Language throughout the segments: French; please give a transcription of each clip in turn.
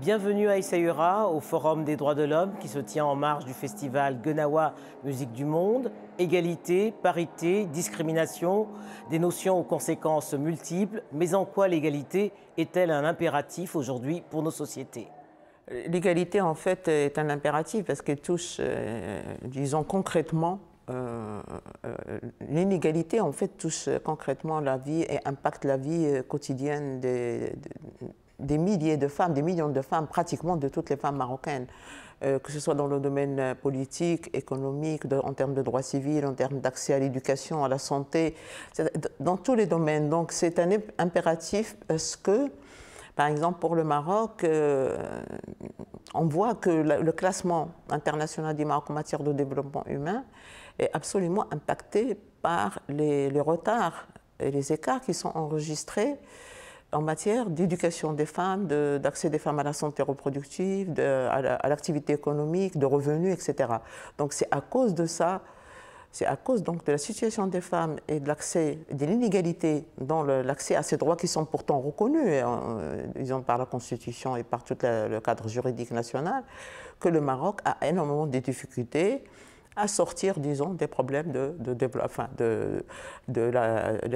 Bienvenue à Essaouira, au Forum des droits de l'homme qui se tient en marge du festival Guenawa Musique du Monde. Égalité, parité, discrimination, des notions aux conséquences multiples, mais en quoi l'égalité est-elle un impératif aujourd'hui pour nos sociétés? L'égalité, en fait, est un impératif parce qu'elle touche, disons concrètement, l'inégalité, en fait, touche concrètement la vie et impacte la vie quotidienne des milliers de femmes, des millions de femmes, pratiquement de toutes les femmes marocaines, que ce soit dans le domaine politique, économique, en termes de droits civils, en termes d'accès à l'éducation, à la santé, dans tous les domaines. Donc c'est un impératif parce que, par exemple, pour le Maroc, on voit que le classement international du Maroc en matière de développement humain est absolument impacté par les retards et les écarts qui sont enregistrés en matière d'éducation des femmes, d'accès des femmes à la santé reproductive, à l'activité économique, de revenus, etc. Donc c'est à cause de ça, c'est à cause donc de la situation des femmes et de l'accès, de l'inégalité dans l'accès à ces droits qui sont pourtant reconnus, disons, par la Constitution et par tout le cadre juridique national, que le Maroc a énormément de difficultés à sortir, disons, des problèmes le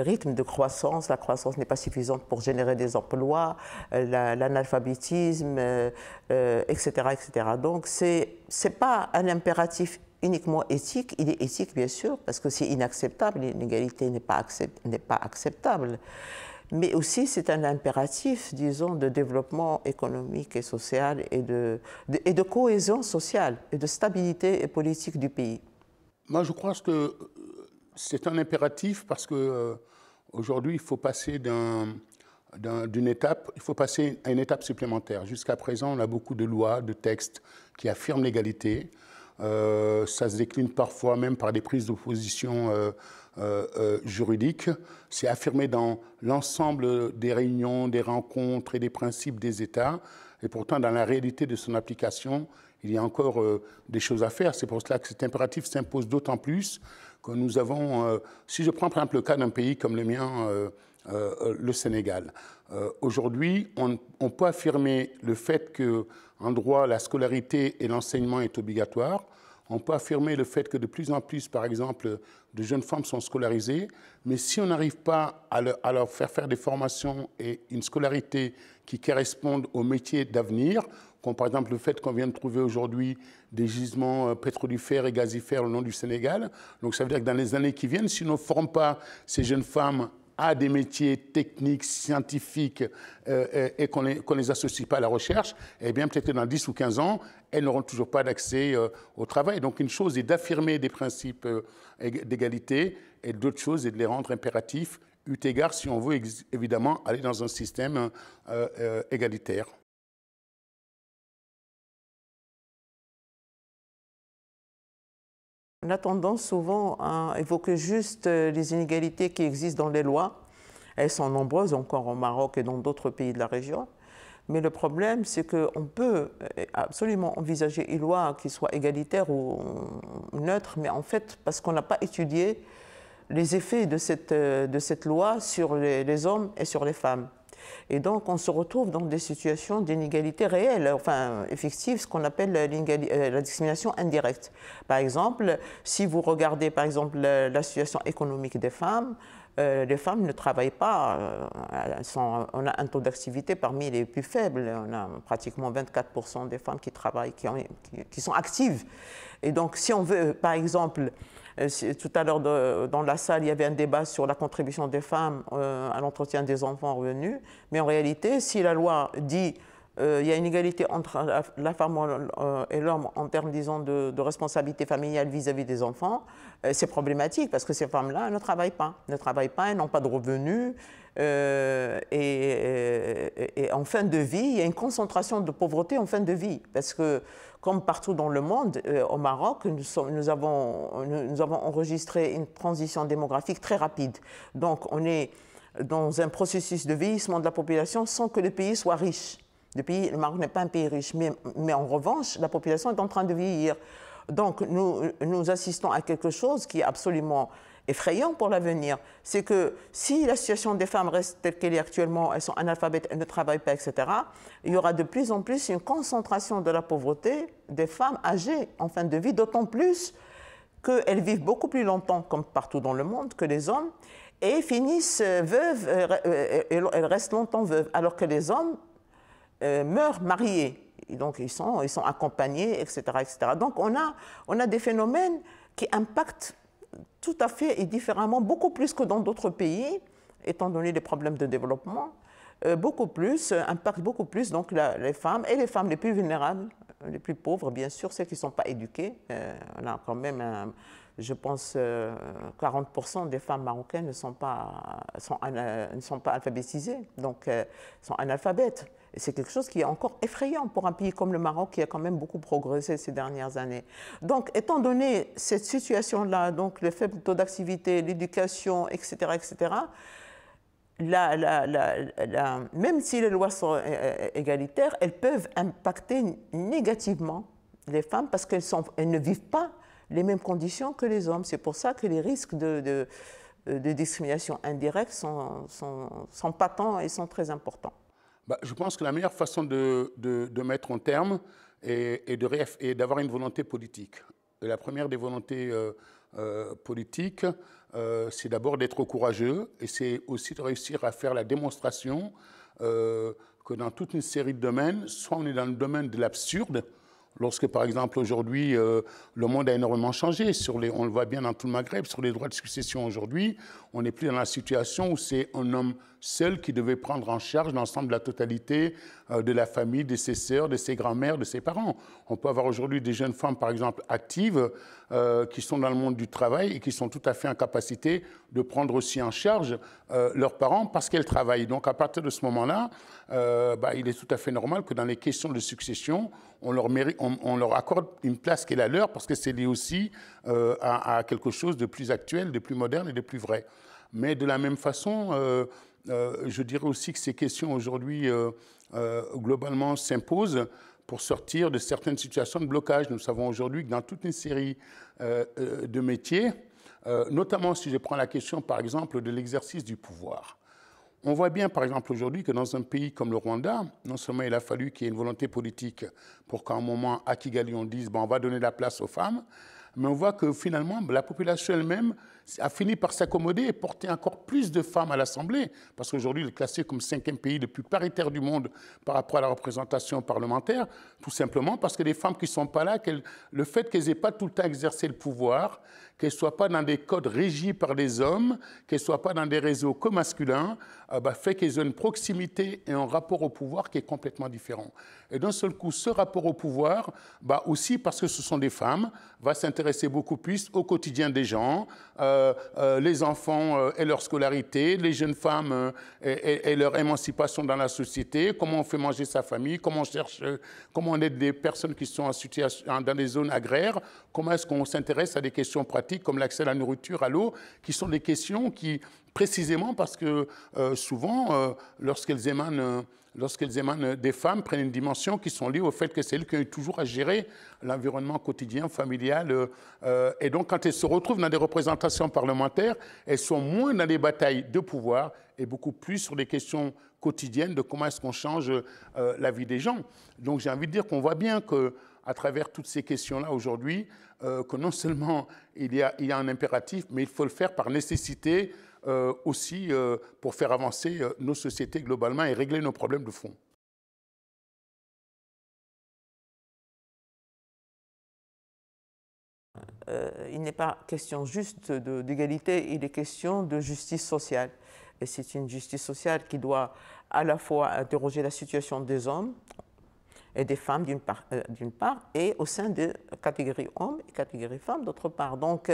rythme de croissance. La croissance n'est pas suffisante pour générer des emplois, l'analphabétisme, etc., etc. Donc, c'est pas un impératif uniquement éthique. Il est éthique, bien sûr, parce que c'est inacceptable. L'inégalité n'est pas acceptable. Mais aussi, c'est un impératif, disons, de développement économique et social et de cohésion sociale et de stabilité politique du pays. Moi, je crois que c'est un impératif parce que aujourd'hui, il faut passer d'une étape, il faut passer à une étape supplémentaire. Jusqu'à présent, on a beaucoup de lois, de textes qui affirment l'égalité. Ça se décline parfois même par des prises d'opposition juridiques. C'est affirmé dans l'ensemble des réunions, des rencontres et des principes des États. Et pourtant, dans la réalité de son application, il y a encore des choses à faire. C'est pour cela que cet impératif s'impose d'autant plus que nous avons, si je prends par exemple le cas d'un pays comme le mien, le Sénégal. Aujourd'hui, on peut affirmer le fait qu'en droit, la scolarité et l'enseignement est obligatoire. On peut affirmer le fait que de plus en plus, par exemple, de jeunes femmes sont scolarisées, mais si on n'arrive pas à leur faire des formations et une scolarité qui correspondent aux métiers d'avenir, comme par exemple le fait qu'on vient de trouver aujourd'hui des gisements pétrolifères et gazifères au long du Sénégal, donc ça veut dire que dans les années qui viennent, si on ne forme pas ces jeunes femmes à des métiers techniques, scientifiques et qu'on les associe pas à la recherche, eh bien peut-être dans 10 ou 15 ans, elles n'auront toujours pas d'accès au travail. Donc une chose est d'affirmer des principes d'égalité et d'autre chose est de les rendre impératifs, eu égard si on veut évidemment aller dans un système égalitaire. On a tendance souvent à évoquer juste les inégalités qui existent dans les lois. Elles sont nombreuses encore au Maroc et dans d'autres pays de la région. Mais le problème, c'est qu'on peut absolument envisager une loi qui soit égalitaire ou neutre, mais en fait, parce qu'on n'a pas étudié les effets de cette loi sur les hommes et sur les femmes. Et donc, on se retrouve dans des situations d'inégalité réelle, enfin effective, ce qu'on appelle la discrimination indirecte. Par exemple, si vous regardez par exemple la situation économique des femmes, les femmes ne travaillent pas, on a un taux d'activité parmi les plus faibles, on a pratiquement 24% des femmes qui travaillent, qui sont actives. Et donc, si on veut, par exemple, tout à l'heure, dans la salle, il y avait un débat sur la contribution des femmes à l'entretien des enfants revenus. Mais en réalité, si la loi dit qu'il y a une égalité entre la femme et l'homme en termes, disons, de responsabilité familiale vis-à-vis des enfants, c'est problématique parce que ces femmes-là ne travaillent pas. Elles n'ont pas de revenus. Et en fin de vie, il y a une concentration de pauvreté en fin de vie. Parce que, comme partout dans le monde, au Maroc, nous avons enregistré une transition démographique très rapide. Donc, on est dans un processus de vieillissement de la population sans que le pays soit riche. Le Maroc n'est pas un pays riche, mais en revanche, la population est en train de vieillir. Donc, nous assistons à quelque chose qui est absolument effrayant pour l'avenir. C'est que si la situation des femmes reste telle qu'elle est actuellement, elles sont analphabètes, elles ne travaillent pas, etc., il y aura de plus en plus une concentration de la pauvreté des femmes âgées en fin de vie, d'autant plus qu'elles vivent beaucoup plus longtemps, comme partout dans le monde, que les hommes, et finissent veuves, elles restent longtemps veuves, alors que les hommes meurent mariés. Et donc ils sont accompagnés, etc., etc. Donc on a des phénomènes qui impactent tout à fait et différemment, beaucoup plus que dans d'autres pays, étant donné les problèmes de développement, impactent beaucoup plus donc, les femmes, et les femmes les plus vulnérables, les plus pauvres, bien sûr, celles qui ne sont pas éduquées. On a quand même, je pense, 40% des femmes marocaines ne sont pas alphabétisées, donc sont analphabètes. Et c'est quelque chose qui est encore effrayant pour un pays comme le Maroc qui a quand même beaucoup progressé ces dernières années. Donc, étant donné cette situation-là, donc le faible taux d'activité, l'éducation, etc., etc., même si les lois sont égalitaires, elles peuvent impacter négativement les femmes parce qu'elles ne vivent pas les mêmes conditions que les hommes. C'est pour ça que les risques de discrimination indirecte sont patents et sont très importants. Je pense que la meilleure façon de mettre un terme est d'avoir une volonté politique. Et la première des volontés politiques, c'est d'abord d'être courageux et c'est aussi de réussir à faire la démonstration que dans toute une série de domaines, soit on est dans le domaine de l'absurde, lorsque, par exemple, aujourd'hui, le monde a énormément changé, on le voit bien dans tout le Maghreb, sur les droits de succession aujourd'hui, on n'est plus dans la situation où c'est un homme seul qui devait prendre en charge l'ensemble de la totalité de la famille, de ses sœurs, de ses grands-mères, de ses parents. On peut avoir aujourd'hui des jeunes femmes, par exemple, actives, qui sont dans le monde du travail et qui sont tout à fait en capacité de prendre aussi en charge leurs parents parce qu'elles travaillent. Donc, à partir de ce moment-là, il est tout à fait normal que dans les questions de succession, on leur accorde une place qui est la leur parce que c'est lié aussi à quelque chose de plus actuel, de plus moderne et de plus vrai. Mais de la même façon, je dirais aussi que ces questions aujourd'hui, globalement, s'imposent pour sortir de certaines situations de blocage. Nous savons aujourd'hui que dans toute une série de métiers, notamment si je prends la question, par exemple, de l'exercice du pouvoir, on voit bien, par exemple, aujourd'hui que dans un pays comme le Rwanda, non seulement il a fallu qu'il y ait une volonté politique pour qu'à un moment, à Kigali, on dise on va donner la place aux femmes, mais on voit que finalement, la population elle-même a fini par s'accommoder et porter encore plus de femmes à l'Assemblée, parce qu'aujourd'hui, il est classé comme 5e pays le plus paritaire du monde par rapport à la représentation parlementaire, tout simplement parce que les femmes qui ne sont pas là, le fait qu'elles n'aient pas tout le temps exercé le pouvoir, qu'elles ne soient pas dans des codes régis par des hommes, qu'elles ne soient pas dans des réseaux que masculins, fait qu'elles ont une proximité et un rapport au pouvoir qui est complètement différent. Et d'un seul coup, ce rapport au pouvoir, aussi parce que ce sont des femmes, va s'intéresser beaucoup plus au quotidien des gens, les enfants et leur scolarité, les jeunes femmes et leur émancipation dans la société, comment on fait manger sa famille, comment on aide des personnes qui sont dans des zones agraires, comment est-ce qu'on s'intéresse à des questions pratiques comme l'accès à la nourriture, à l'eau, qui sont des questions qui, précisément parce que souvent, lorsqu'elles émanent des femmes, prennent une dimension qui sont liées au fait que c'est elles qui ont toujours à gérer l'environnement quotidien, familial. Et donc, quand elles se retrouvent dans des représentations parlementaires, elles sont moins dans des batailles de pouvoir et beaucoup plus sur des questions quotidiennes de comment est-ce qu'on change la vie des gens. Donc, j'ai envie de dire qu'on voit bien qu'à travers toutes ces questions-là aujourd'hui, que non seulement il y a un impératif, mais il faut le faire par nécessité, aussi pour faire avancer nos sociétés globalement et régler nos problèmes de fond. Il n'est pas question juste d'égalité, il est question de justice sociale. Et c'est une justice sociale qui doit à la fois interroger la situation des hommes et des femmes d'une part, et au sein de catégories hommes et catégories femmes d'autre part. Donc,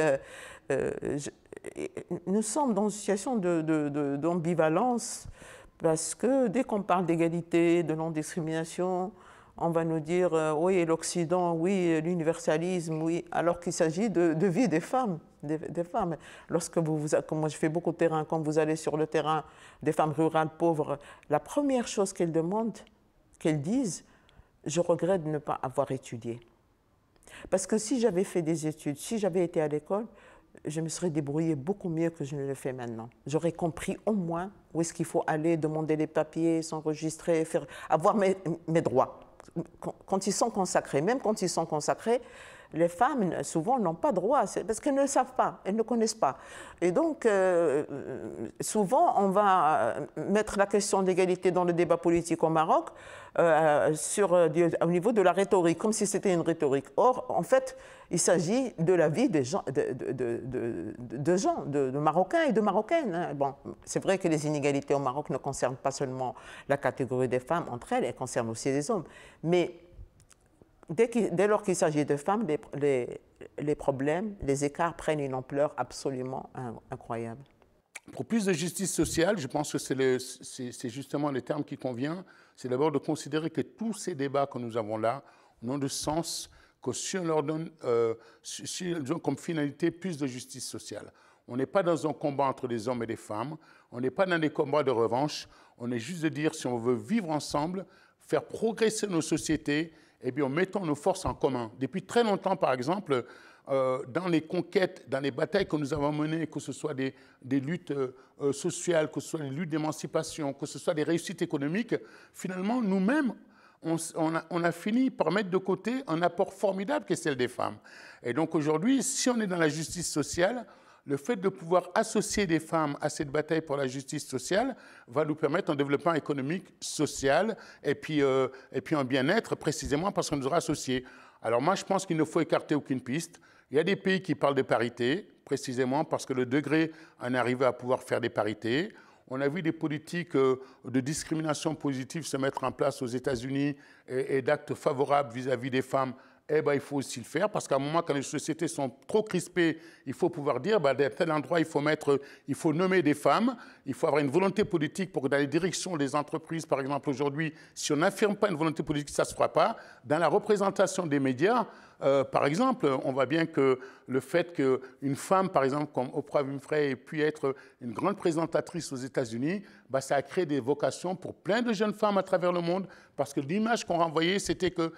nous sommes dans une situation d'ambivalence parce que dès qu'on parle d'égalité, de non-discrimination, on va nous dire oui, l'Occident, oui, l'universalisme, oui, alors qu'il s'agit de vie des femmes. Des femmes. Lorsque comme moi je fais beaucoup de terrain, quand vous allez sur le terrain des femmes rurales pauvres, la première chose qu'elles demandent, qu'elles disent, je regrette de ne pas avoir étudié. Parce que si j'avais fait des études, si j'avais été à l'école, je me serais débrouillée beaucoup mieux que je ne le fais maintenant. J'aurais compris au moins où est-ce qu'il faut aller, demander les papiers, s'enregistrer, avoir mes droits. Quand ils sont consacrés, même quand ils sont consacrés, les femmes, souvent, n'ont pas droit, parce qu'elles ne le savent pas, elles ne connaissent pas. Et donc, souvent, on va mettre la question d'égalité dans le débat politique au Maroc au niveau de la rhétorique, comme si c'était une rhétorique. Or, en fait, il s'agit de la vie des gens, de Marocains et de Marocaines. Hein. Bon, c'est vrai que les inégalités au Maroc ne concernent pas seulement la catégorie des femmes entre elles, elles concernent aussi les hommes. Mais dès lors qu'il s'agit de femmes, les problèmes, les écarts prennent une ampleur absolument incroyable. Pour plus de justice sociale, je pense que c'est justement le terme qui convient, c'est d'abord de considérer que tous ces débats que nous avons là n'ont de sens que si on leur donne si ils ont comme finalité plus de justice sociale. On n'est pas dans un combat entre les hommes et les femmes, on n'est pas dans des combats de revanche, on est juste de dire si on veut vivre ensemble, faire progresser nos sociétés, eh bien, mettons nos forces en commun. Depuis très longtemps, par exemple, dans les conquêtes, dans les batailles que nous avons menées, que ce soit des luttes sociales, que ce soit des luttes d'émancipation, que ce soit des réussites économiques, finalement, nous-mêmes, on a fini par mettre de côté un apport formidable qui est celle des femmes. Et donc aujourd'hui, si on est dans la justice sociale, le fait de pouvoir associer des femmes à cette bataille pour la justice sociale va nous permettre un développement économique, social et puis un bien-être précisément parce qu'on nous aura associés. Alors moi, je pense qu'il ne faut écarter aucune piste. Il y a des pays qui parlent de parité, précisément parce que le degré en arrive à pouvoir faire des parités. On a vu des politiques de discrimination positive se mettre en place aux États-Unis et d'actes favorables vis-à-vis des femmes. Eh ben, il faut aussi le faire, parce qu'à un moment, quand les sociétés sont trop crispées, il faut pouvoir dire, ben, à tel endroit, il faut nommer des femmes, il faut avoir une volonté politique pour que dans les directions des entreprises, par exemple, aujourd'hui, si on n'affirme pas une volonté politique, ça ne se fera pas. Dans la représentation des médias, par exemple, on voit bien que le fait qu'une femme, par exemple, comme Oprah Winfrey, ait pu être une grande présentatrice aux États-Unis, bah, ça a créé des vocations pour plein de jeunes femmes à travers le monde, parce que l'image qu'on renvoyait, c'était que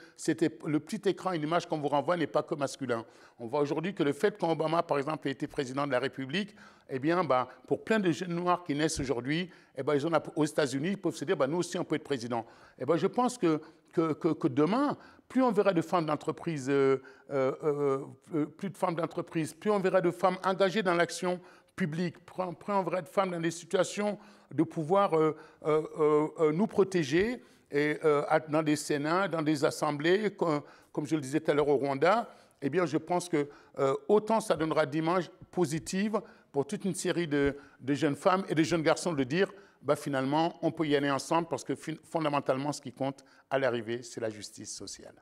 le petit écran, une image qu'on vous renvoie n'est pas que masculin. On voit aujourd'hui que le fait qu'Obama, par exemple, ait été président de la République, eh bien, bah, pour plein de jeunes noirs qui naissent aujourd'hui, eh ben, aux États-Unis, ils peuvent se dire, bah, nous aussi, on peut être président. Eh ben, je pense que demain, plus on verra de femmes d'entreprise, plus on verra de femmes engagées dans l'action publique, plus on verra de femmes dans des situations de pouvoir nous protéger, et dans des sénats, dans des assemblées, comme je le disais tout à l'heure au Rwanda, eh bien, je pense que autant ça donnera d'images positives pour toute une série de jeunes femmes et de jeunes garçons de dire, bah, finalement, on peut y aller ensemble parce que fondamentalement, ce qui compte à l'arrivée, c'est la justice sociale.